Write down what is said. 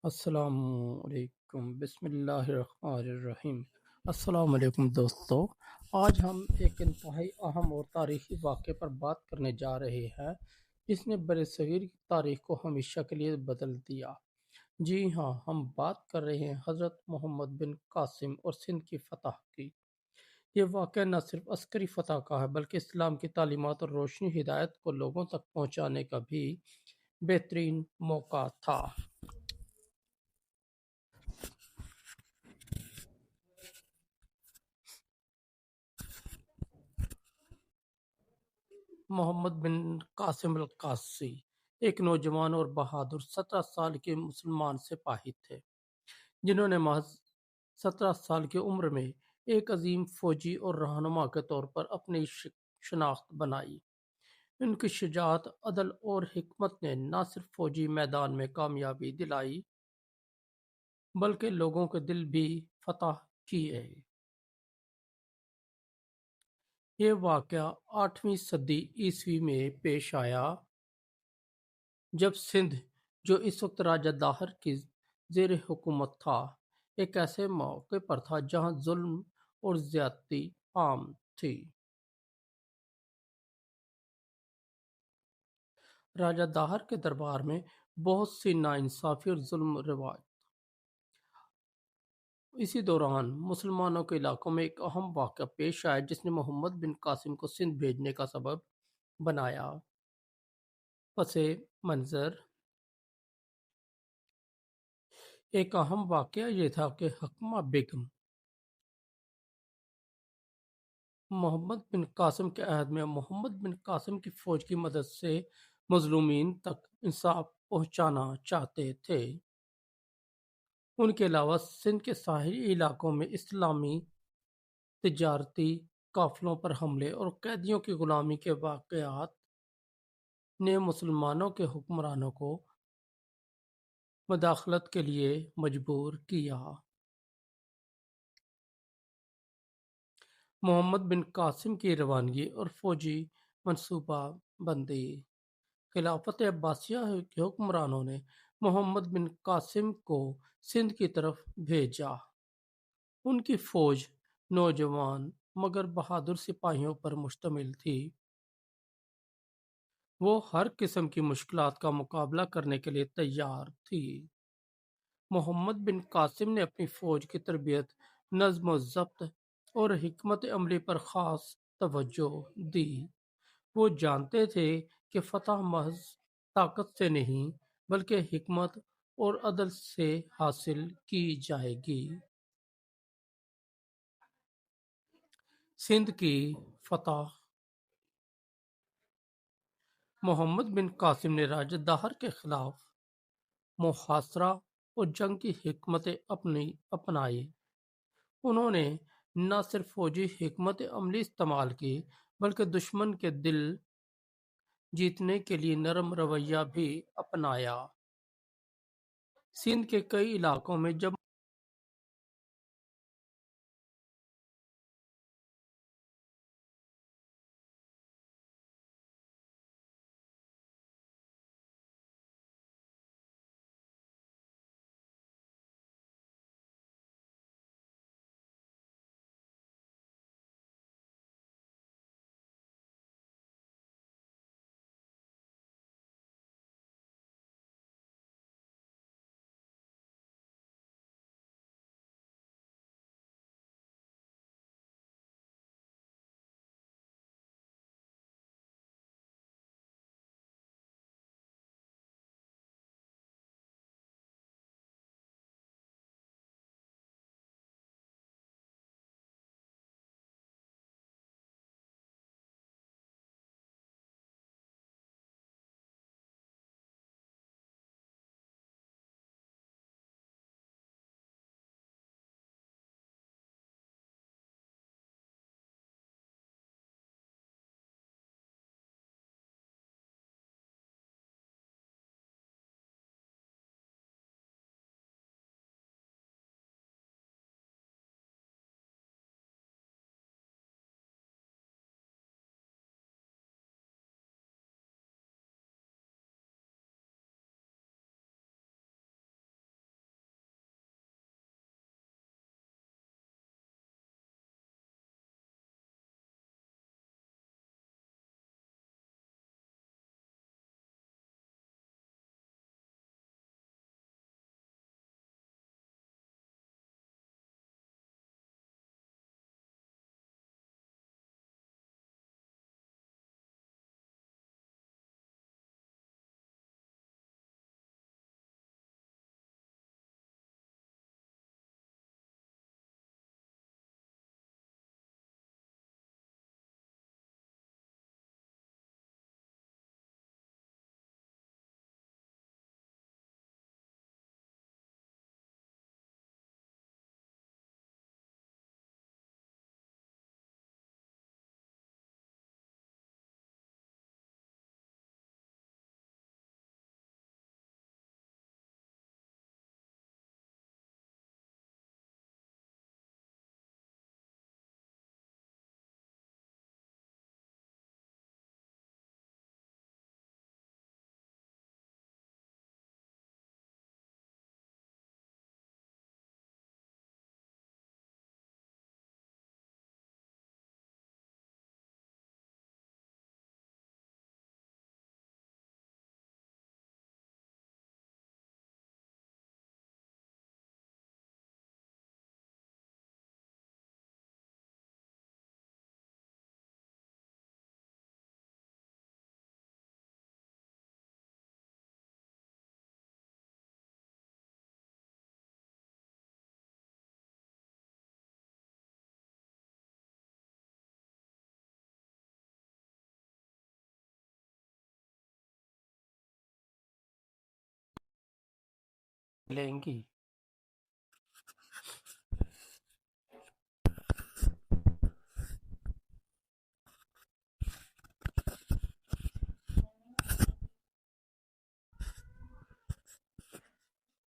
السلام علیکم، بسم اللہ الرحمن الرحیم۔ السلام علیکم دوستو، آج ہم ایک انتہائی اہم اور تاریخی واقعے پر بات کرنے جا رہے ہیں جس نے برصغیر کی تاریخ کو ہمیشہ کے لیے بدل دیا۔ جی ہاں، ہم بات کر رہے ہیں حضرت محمد بن قاسم اور سندھ کی فتح کی۔ یہ واقعہ نہ صرف عسکری فتح کا ہے بلکہ اسلام کی تعلیمات اور روشنی ہدایت کو لوگوں تک پہنچانے کا بھی بہترین موقع تھا۔ محمد بن قاسم القاسی ایک نوجوان اور بہادر 17 سال کے مسلمان سپاہی تھے جنہوں نے محض 17 سال کی عمر میں ایک عظیم فوجی اور رہنما کے طور پر اپنی شناخت بنائی۔ ان کی شجاعت، عدل اور حکمت نے نہ صرف فوجی میدان میں کامیابی دلائی بلکہ لوگوں کے دل بھی فتح کیے۔ یہ واقعہ 8ویں صدی عیسوی میں پیش آیا جب سندھ، جو اس وقت راجہ داہر کی زیر حکومت تھا، ایک ایسے موقع پر تھا جہاں ظلم اور زیادتی عام تھی۔ راجہ داہر کے دربار میں بہت سی ناانصافی اور ظلم روایت۔ اسی دوران مسلمانوں کے علاقوں میں ایک اہم واقعہ پیش آیا جس نے محمد بن قاسم کو سندھ بھیجنے کا سبب بنایا۔ پس منظر ایک اہم واقعہ یہ تھا کہ حکمہ بیگم محمد بن قاسم کے عہد میں محمد بن قاسم کی فوج کی مدد سے مظلومین تک انصاف پہنچانا چاہتے تھے۔ ان کے علاوہ سندھ کے ساحلی علاقوں میں اسلامی تجارتی قافلوں پر حملے اور قیدیوں کی غلامی کے واقعات نے مسلمانوں کے حکمرانوں کو مداخلت کے لیے مجبور کیا۔ محمد بن قاسم کی روانگی اور فوجی منصوبہ بندی۔ خلافت عباسیہ کے حکمرانوں نے محمد بن قاسم کو سندھ کی طرف بھیجا۔ ان کی فوج نوجوان مگر بہادر سپاہیوں پر مشتمل تھی۔ وہ ہر قسم کی مشکلات کا مقابلہ کرنے کے لیے تیار تھی۔ محمد بن قاسم نے اپنی فوج کی تربیت، نظم و ضبط اور حکمت عملی پر خاص توجہ دی۔ وہ جانتے تھے کہ فتح محض طاقت سے نہیں بلکہ حکمت اور عدل سے حاصل کی جائے گی۔ سندھ کی فتح۔ محمد بن قاسم نے راجہ داہر کے خلاف محاصرہ اور جنگ کی حکمت اپنائی۔ انہوں نے نہ صرف فوجی حکمت عملی استعمال کی بلکہ دشمن کے دل جیتنے کے لیے نرم رویہ بھی اپنایا۔ سندھ کے کئی علاقوں میں جب لیں گی